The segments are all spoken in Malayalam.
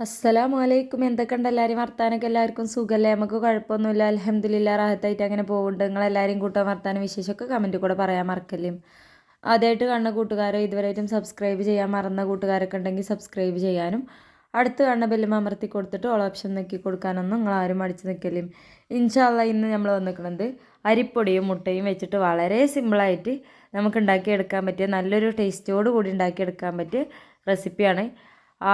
അസ്സലാമലൈക്കും. എന്തൊക്കെയുണ്ട് എല്ലാവരും വർത്താനൊക്കെ? എല്ലാവർക്കും സുഖമല്ലേ? നമുക്ക് കുഴപ്പമൊന്നുമില്ല, അൽഹംദുലില്ലാ, റാഹത്തായിട്ട് അങ്ങനെ പോകുന്നുണ്ട്. നിങ്ങളെല്ലാവരും കൂട്ടാൻ വർത്താനം വിശേഷമൊക്കെ കമൻറ്റ് കൂടെ പറയാൻ മറക്കല്ലേ. ആദ്യമായിട്ട് കാണുന്ന കൂട്ടുകാരോ ഇതുവരെയായിട്ടും സബ്സ്ക്രൈബ് ചെയ്യാൻ മറന്ന കൂട്ടുകാരൊക്കെ ഉണ്ടെങ്കിൽ സബ്സ്ക്രൈബ് ചെയ്യാനും അടുത്ത് കാണുന്ന ബെല്ലും അമർത്തി കൊടുത്തിട്ട് ഓൾ ഓപ്ഷൻ നോക്കി കൊടുക്കാനൊന്നും നിങ്ങളാരും അടിച്ച് നിൽക്കല്ലേ. ഇൻഷാ അല്ലാ ഇന്ന് നമ്മൾ വന്നിരിക്കുന്നത് അരിപ്പൊടിയും മുട്ടയും വെച്ചിട്ട് വളരെ സിമ്പിളായിട്ട് നമുക്ക് ഉണ്ടാക്കിയെടുക്കാൻ പറ്റിയ നല്ലൊരു ടേസ്റ്റോട് കൂടി ഉണ്ടാക്കിയെടുക്കാൻ പറ്റിയ റെസിപ്പിയാണ്.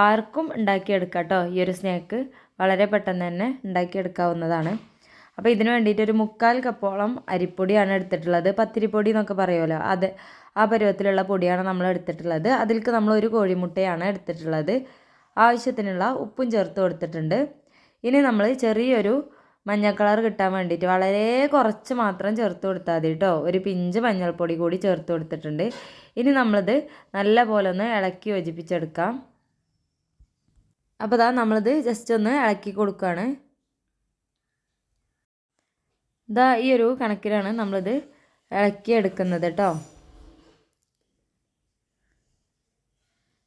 ആർക്കും ഉണ്ടാക്കിയെടുക്കാം കേട്ടോ. ഈ ഒരു സ്നാക്ക് വളരെ പെട്ടെന്ന് തന്നെ ഉണ്ടാക്കിയെടുക്കാവുന്നതാണ്. അപ്പോൾ ഇതിന് വേണ്ടിയിട്ട് ഒരു 3/4 കപ്പോളം അരിപ്പൊടിയാണ് എടുത്തിട്ടുള്ളത്. പത്തിരിപ്പൊടി എന്നൊക്കെ പറയുമല്ലോ, അത് ആ പരുവത്തിലുള്ള പൊടിയാണ് നമ്മൾ എടുത്തിട്ടുള്ളത്. അതിലേക്ക് നമ്മൾ ഒരു കോഴിമുട്ടയാണ് എടുത്തിട്ടുള്ളത്. ആവശ്യത്തിനുള്ള ഉപ്പും ചേർത്ത് കൊടുത്തിട്ടുണ്ട്. ഇനി നമ്മൾ ചെറിയൊരു മഞ്ഞ കളർ കിട്ടാൻ വേണ്ടിയിട്ട് വളരെ കുറച്ച് മാത്രം ചേർത്ത് കൊടുത്താൽ മതി കേട്ടോ. ഒരു പിഞ്ച് മഞ്ഞൾപ്പൊടി കൂടി ചേർത്ത് കൊടുത്തിട്ടുണ്ട്. ഇനി നമ്മളിത് നല്ല പോലെ ഒന്ന് ഇളക്കി യോജിപ്പിച്ചെടുക്കാം. അപ്പോൾ നമ്മളിത് ജസ്റ്റ് ഒന്ന് ഇളക്കി കൊടുക്കുകയാണ്. ഈ ഒരു കണക്കിലാണ് നമ്മളിത് ഇളക്കി എടുക്കുന്നത് കേട്ടോ.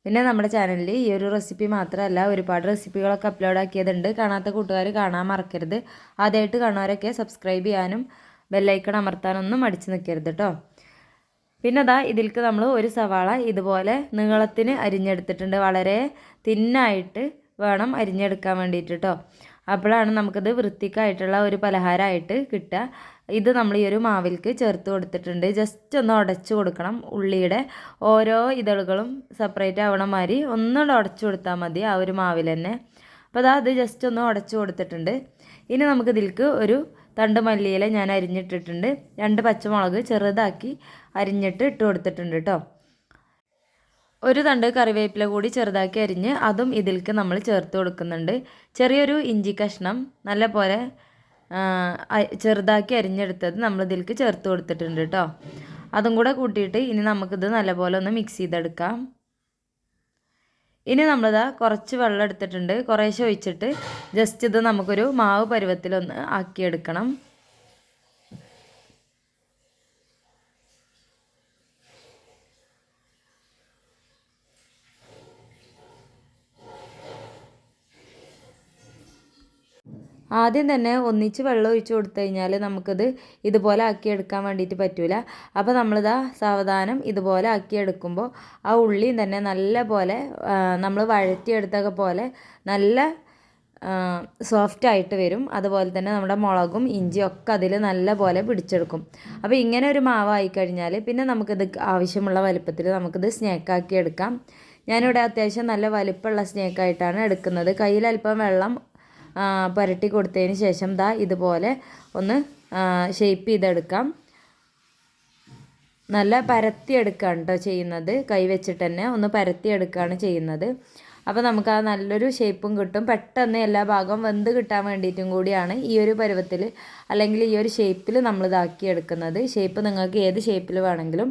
പിന്നെ നമ്മുടെ ചാനലിൽ ഈ ഒരു റെസിപ്പി മാത്രമല്ല ഒരുപാട് റെസിപ്പികളൊക്കെ അപ്ലോഡ് ആക്കിയതുണ്ട്. കാണാത്ത കൂട്ടുകാർ കാണാൻ മറക്കരുത്. ആദ്യമായിട്ട് കാണുന്നവരൊക്കെ സബ്സ്ക്രൈബ് ചെയ്യാനും ബെല്ലൈക്കൺ അമർത്താനൊന്നും മടിച്ച് നിൽക്കരുത് കേട്ടോ. പിന്നെ ഇതിലേക്ക് നമ്മൾ ഒരു സവാള ഇതുപോലെ നീളത്തിന് അരിഞ്ഞെടുത്തിട്ടുണ്ട്. വളരെ തിന്നായിട്ട് വേണം അരിഞ്ഞെടുക്കാൻ വേണ്ടിയിട്ട് കേട്ടോ. അപ്പോഴാണ് നമുക്കത് വൃത്തിക്കായിട്ടുള്ള ഒരു പലഹാരമായിട്ട് കിട്ടുക. ഇത് നമ്മൾ ഈ ഒരു മാവിലേക്ക് ചേർത്ത് കൊടുത്തിട്ടുണ്ട്. ജസ്റ്റ് ഒന്ന് ഉടച്ചു കൊടുക്കണം. ഉള്ളിയുടെ ഓരോ ഇതളുകളും സെപ്പറേറ്റ് ആവണ മാതിരി ഒന്നുകൂടെ ഉടച്ചു കൊടുത്താൽ മതി ആ ഒരു മാവിൽ തന്നെ. അപ്പോൾ അത് ജസ്റ്റ് ഒന്ന് ഉടച്ചു കൊടുത്തിട്ടുണ്ട്. ഇനി നമുക്ക് ഇതിലേക്ക് ഒരു തണ്ട് മല്ലിയില ഞാൻ അരിഞ്ഞിട്ടിട്ടുണ്ട്. 2 പച്ചമുളക് ചെറുതാക്കി അരിഞ്ഞിട്ട് ഇട്ട് കൊടുത്തിട്ടുണ്ട് കേട്ടോ. ഒരു തണ്ട് കറിവേപ്പില കൂടി ചെറുതാക്കി അരിഞ്ഞ് അതും ഇതിലേക്ക് നമ്മൾ ചേർത്ത് കൊടുക്കുന്നുണ്ട്. ചെറിയൊരു ഇഞ്ചി കഷ്ണം നല്ല പോലെ ചെറുതാക്കി അരിഞ്ഞെടുത്തത് നമ്മൾ ഇതിലേക്ക് ചേർത്ത് കൊടുത്തിട്ടുണ്ട് കേട്ടോ. അതും കൂടെ കൂട്ടിയിട്ട് ഇനി നമുക്കിത് നല്ലപോലെ ഒന്ന് മിക്സ് ചെയ്തെടുക്കാം. ഇനി കുറച്ച് വെള്ളം എടുത്തിട്ടുണ്ട്. കുറേശ്ശെ ഒഴിച്ചിട്ട് ജസ്റ്റ് ഇത് നമുക്കൊരു മാവ് പരുവത്തിലൊന്ന് ആക്കിയെടുക്കണം. ആദ്യം തന്നെ ഒന്നിച്ച് വെള്ളം ഒഴിച്ച് കൊടുത്തു കഴിഞ്ഞാൽ നമുക്കിത് ഇതുപോലെ ആക്കിയെടുക്കാൻ വേണ്ടിയിട്ട് പറ്റില്ല. അപ്പോൾ സാവധാനം ഇതുപോലെ ആക്കിയെടുക്കുമ്പോൾ ആ ഉള്ളിയും തന്നെ നല്ല പോലെ നമ്മൾ വഴറ്റിയെടുത്തൊക്കെ പോലെ നല്ല സോഫ്റ്റായിട്ട് വരും. അതുപോലെ തന്നെ നമ്മുടെ മുളകും ഇഞ്ചിയും ഒക്കെ അതിൽ നല്ല പോലെ പിടിച്ചെടുക്കും. അപ്പോൾ ഇങ്ങനെ ഒരു മാവായി കഴിഞ്ഞാൽ പിന്നെ നമുക്കിത് ആവശ്യമുള്ള വലുപ്പത്തിൽ നമുക്കിത് സ്നാക്കാക്കി എടുക്കാം. ഞാനിവിടെ അത്യാവശ്യം നല്ല വലിപ്പമുള്ള സ്നാക്കായിട്ടാണ് എടുക്കുന്നത്. കയ്യിൽ അല്പം വെള്ളം പുരട്ടി കൊടുത്തതിന് ശേഷം ഇതുപോലെ ഒന്ന് ഷേപ്പ് ചെയ്തെടുക്കാം. നല്ല പരത്തിയെടുക്കുകയാണ് കേട്ടോ ചെയ്യുന്നത്. കൈ വെച്ചിട്ട് തന്നെ ഒന്ന് പരത്തിയെടുക്കുകയാണ് ചെയ്യുന്നത്. അപ്പോൾ നമുക്ക് ആ നല്ലൊരു ഷേപ്പും കിട്ടും. പെട്ടെന്ന് എല്ലാ ഭാഗവും വെന്ത് കിട്ടാൻ വേണ്ടിയിട്ടും കൂടിയാണ് ഈ ഒരു പരുവത്തിൽ അല്ലെങ്കിൽ ഈ ഒരു ഷേപ്പിൽ നമ്മൾ ഇതാക്കിയെടുക്കുന്നത്. ഷേപ്പ് നിങ്ങൾക്ക് ഏത് ഷേപ്പിൽ വേണമെങ്കിലും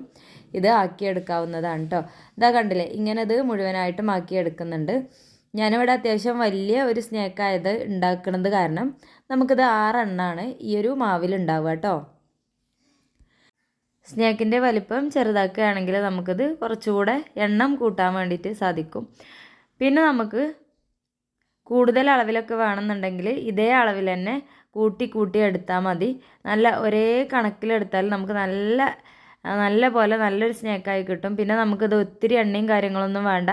ഇത് ആക്കിയെടുക്കാവുന്നതാണ് കേട്ടോ. കണ്ടില്ലേ, ഇങ്ങനെ ഇത് മുഴുവനായിട്ടും ആക്കിയെടുക്കുന്നുണ്ട്. ഞാനിവിടെ അത്യാവശ്യം വലിയ ഒരു സ്നാക്കായത് ഉണ്ടാക്കുന്നത് കാരണം നമുക്കിത് 6 എണ്ണമാണ് ഈ ഒരു മാവിൽ ഉണ്ടാവുക കേട്ടോ. സ്നാക്കിൻ്റെ വലിപ്പം ചെറുതാക്കുകയാണെങ്കിൽ നമുക്കിത് കുറച്ചുകൂടെ എണ്ണം കൂട്ടാൻ വേണ്ടിയിട്ട് സാധിക്കും. പിന്നെ നമുക്ക് കൂടുതൽ അളവിലൊക്കെ വേണമെന്നുണ്ടെങ്കിൽ ഇതേ അളവിൽ തന്നെ കൂട്ടി എടുത്താൽ മതി. നല്ല ഒരേ കണക്കിലെടുത്താൽ നമുക്ക് നല്ല പോലെ നല്ലൊരു സ്നാക്കായി കിട്ടും. പിന്നെ നമുക്കിത് ഒത്തിരി എണ്ണയും കാര്യങ്ങളൊന്നും വേണ്ട.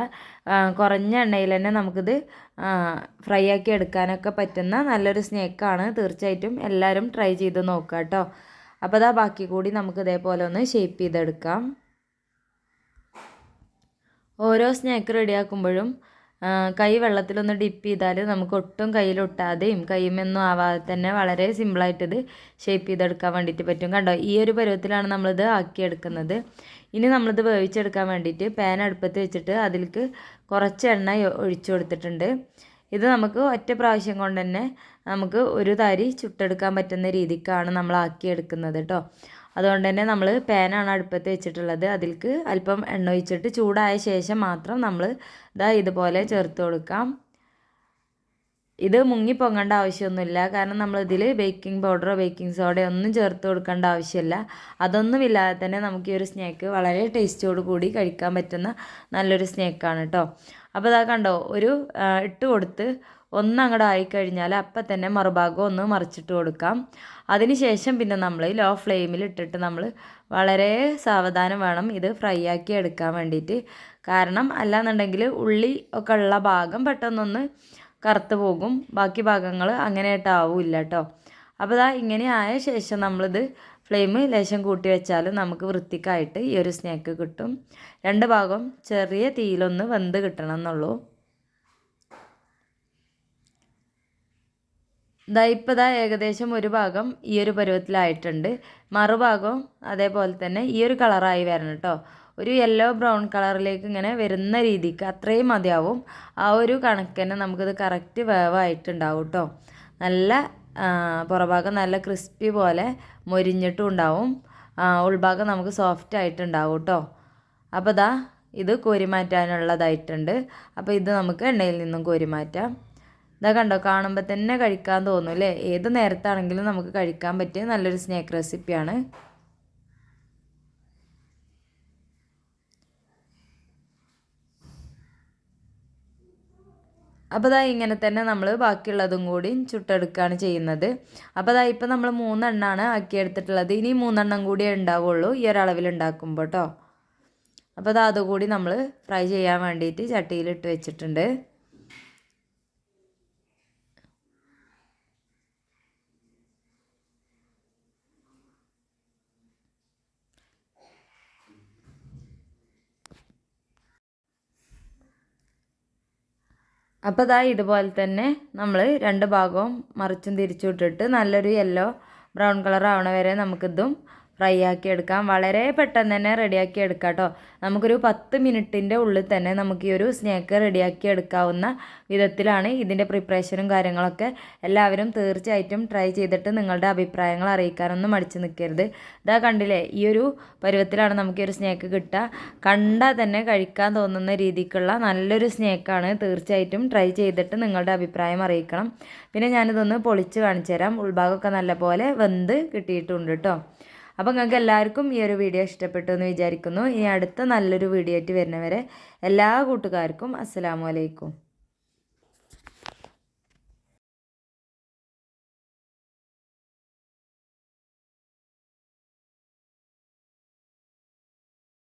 കുറഞ്ഞ എണ്ണയിൽ തന്നെ നമുക്കിത് ഫ്രൈ ആക്കി എടുക്കാനൊക്കെ പറ്റുന്ന നല്ലൊരു സ്നാക്കാണ്. തീർച്ചയായിട്ടും എല്ലാവരും ട്രൈ ചെയ്ത് നോക്കുക കേട്ടോ. അപ്പോൾ ബാക്കി കൂടി നമുക്ക് ഇതേപോലെ ഒന്ന് ഷേപ്പ് ചെയ്തെടുക്കാം. ഓരോ സ്നാക്ക് റെഡിയാക്കുമ്പോഴും കൈ വെള്ളത്തിലൊന്ന് ഡിപ്പ് ചെയ്താൽ നമുക്ക് ഒട്ടും കയ്യിലൊട്ടാതെയും കൈമൊന്നും ആവാതെ തന്നെ വളരെ സിമ്പിളായിട്ടിത് ഷേപ്പ് ചെയ്തെടുക്കാൻ വേണ്ടിയിട്ട് പറ്റും. കണ്ടോ, ഈ ഒരു പരുവത്തിലാണ് നമ്മളിത് ആക്കിയെടുക്കുന്നത്. ഇനി നമ്മളിത് വേവിച്ചെടുക്കാൻ വേണ്ടിയിട്ട് പാൻ അടുപ്പത്ത് വെച്ചിട്ട് അതിലേക്ക് കുറച്ച് എണ്ണ ഒഴിച്ചു കൊടുത്തിട്ടുണ്ട്. ഇത് നമുക്ക് ഒറ്റ പ്രാവശ്യം കൊണ്ട് തന്നെ നമുക്ക് ഒരു തരി ചുട്ടെടുക്കാൻ പറ്റുന്ന രീതിക്കാണ് നമ്മൾ ആക്കിയെടുക്കുന്നത് കേട്ടോ. അതുകൊണ്ട് തന്നെ നമ്മൾ പാനാണ് അടുപ്പത്ത് വെച്ചിട്ടുള്ളത്. അതിലേക്ക് അല്പം എണ്ണ ഒഴിച്ചിട്ട് ചൂടായ ശേഷം മാത്രം നമ്മൾ ഇതുപോലെ ചേർത്ത് കൊടുക്കാം. ഇത് മുങ്ങി പൊങ്ങേണ്ട ആവശ്യമൊന്നുമില്ല. കാരണം നമ്മളിതിൽ ബേക്കിംഗ് പൗഡറോ ബേക്കിംഗ് സോഡയോ ഒന്നും ചേർത്ത് കൊടുക്കേണ്ട ആവശ്യമില്ല. അതൊന്നുമില്ലാതെ തന്നെ നമുക്ക് ഈ ഒരു സ്നാക്ക് വളരെ ടേസ്റ്റോട് കൂടി കഴിക്കാൻ പറ്റുന്ന നല്ലൊരു സ്നാക്കാണ് കേട്ടോ. അപ്പോൾ ഇതാ കണ്ടോ ഒരു ഇട്ട് കൊടുത്ത് ഒന്നങ്ങോട്ട് ആയിക്കഴിഞ്ഞാൽ അപ്പം തന്നെ മറുഭാഗം ഒന്ന് മറിച്ചിട്ട് കൊടുക്കാം. അതിന് ശേഷം പിന്നെ നമ്മൾ ലോ ഫ്ലെയിമിൽ ഇട്ടിട്ട് നമ്മൾ വളരെ സാവധാനം വേണം ഇത് ഫ്രൈ ആക്കി എടുക്കാൻ വേണ്ടിയിട്ട്. കാരണം അല്ലാന്നുണ്ടെങ്കിൽ ഉള്ളി ഒക്കെ ഉള്ള ഭാഗം പെട്ടെന്നൊന്ന് കറുത്ത് പോകും, ബാക്കി ഭാഗങ്ങൾ അങ്ങനെയായിട്ടാവില്ല കേട്ടോ. അപ്പോൾ ഇതാ ഇങ്ങനെ ആയ ശേഷം നമ്മളിത് ഫ്ലെയിം ലേശം കൂട്ടി വെച്ചാൽ നമുക്ക് വൃത്തിക്കായിട്ട് ഈ ഒരു സ്നാക്ക് കിട്ടും. രണ്ട് ഭാഗം ചെറിയ തീയിലൊന്ന് വെന്ത് കിട്ടണം എന്നുള്ളൂ. ഇപ്പോൾ ഏകദേശം ഒരു ഭാഗം ഈ ഒരു പരുവത്തിലായിട്ടുണ്ട്. മറുഭാഗം അതേപോലെ തന്നെ ഈ ഒരു കളറായി വരണം കേട്ടോ. ഒരു യെല്ലോ ബ്രൗൺ കളറിലേക്ക് ഇങ്ങനെ വരുന്ന രീതിക്ക് അത്രയും മതിയാവും. ആ ഒരു കണക്കിന് നമുക്കിത് കറക്റ്റ് വേവായിട്ടുണ്ടാവും കേട്ടോ. നല്ല പുറഭാഗം നല്ല ക്രിസ്പി പോലെ മൊരിഞ്ഞിട്ടും ഉണ്ടാവും, ഉൾഭാഗം നമുക്ക് സോഫ്റ്റ് ആയിട്ടുണ്ടാവും കേട്ടോ. അപ്പോൾ ഇതാ ഇത് കോരി മാറ്റാനുള്ളതായിട്ടുണ്ട്. അപ്പോൾ ഇത് നമുക്ക് എണ്ണയിൽ നിന്നും കോരി മാറ്റാം. ഇതാ കണ്ടോ, കാണുമ്പോൾ തന്നെ കഴിക്കാൻ തോന്നും അല്ലേ. ഏത് നേരത്താണെങ്കിലും നമുക്ക് കഴിക്കാൻ പറ്റിയ നല്ലൊരു സ്നാക്ക് റെസിപ്പിയാണ്. അപ്പോൾ ഇതാ ഇങ്ങനെ തന്നെ നമ്മൾ ബാക്കിയുള്ളതും കൂടി ചുട്ടെടുക്കുകയാണ് ചെയ്യുന്നത്. അപ്പോൾ ഇതാ ഇപ്പോൾ നമ്മൾ 3 എണ്ണമാണ് ആക്കിയെടുത്തിട്ടുള്ളത്. ഇനി 3 എണ്ണം കൂടിയേ ഉണ്ടാവുള്ളൂ ഈ ഒരളവിൽ ഉണ്ടാക്കുമ്പോൾ കേട്ടോ. അപ്പോൾ ഇതാ അതുകൂടി നമ്മൾ ഫ്രൈ ചെയ്യാൻ വേണ്ടിയിട്ട് ചട്ടിയിലിട്ട് വെച്ചിട്ടുണ്ട്. അപ്പോൾ ഇതാ ഇതുപോലെ തന്നെ നമ്മൾ രണ്ട് ഭാഗവും മറിച്ചും തിരിച്ചും ഇട്ടിട്ട് നല്ലൊരു യെല്ലോ ബ്രൗൺ കളർ ആവണ വരെ നമുക്കിതും ഫ്രൈ ആക്കി എടുക്കാം. വളരെ പെട്ടെന്ന് തന്നെ റെഡിയാക്കി എടുക്കാം കേട്ടോ. നമുക്കൊരു 10 മിനിറ്റിൻ്റെ ഉള്ളിൽ തന്നെ നമുക്ക് ഈ ഒരു സ്നാക്ക് റെഡിയാക്കി എടുക്കാവുന്ന വിധത്തിലാണ് ഇതിൻ്റെ പ്രിപ്പറേഷനും കാര്യങ്ങളൊക്കെ. എല്ലാവരും തീർച്ചയായിട്ടും ട്രൈ ചെയ്തിട്ട് നിങ്ങളുടെ അഭിപ്രായങ്ങൾ അറിയിക്കാനൊന്നും മടിച്ച് നിൽക്കരുത്. ഇതാ കണ്ടില്ലേ, ഈ ഒരു പരുവത്തിലാണ് നമുക്ക് ഈ ഒരു സ്നാക്ക് കിട്ടുക. കണ്ടാൽ തന്നെ കഴിക്കാൻ തോന്നുന്ന രീതിക്കുള്ള നല്ലൊരു സ്നാക്കാണ്. തീർച്ചയായിട്ടും ട്രൈ ചെയ്തിട്ട് നിങ്ങളുടെ അഭിപ്രായം അറിയിക്കണം. പിന്നെ ഞാനിതൊന്ന് പൊളിച്ച് കാണിച്ചു തരാം. ഉൾഭാഗമൊക്കെ നല്ലപോലെ വെന്ത് കിട്ടിയിട്ടുണ്ട് കേട്ടോ. അപ്പോൾ നിങ്ങൾക്ക് എല്ലാവർക്കും ഈ ഒരു വീഡിയോ ഇഷ്ടപ്പെട്ടു എന്ന് വിചാരിക്കുന്നു. ഇനി അടുത്ത നല്ലൊരു വീഡിയോ ആയിട്ട് വരുന്നവരെ എല്ലാ കൂട്ടുകാർക്കും അസ്സലാമു അലൈക്കും.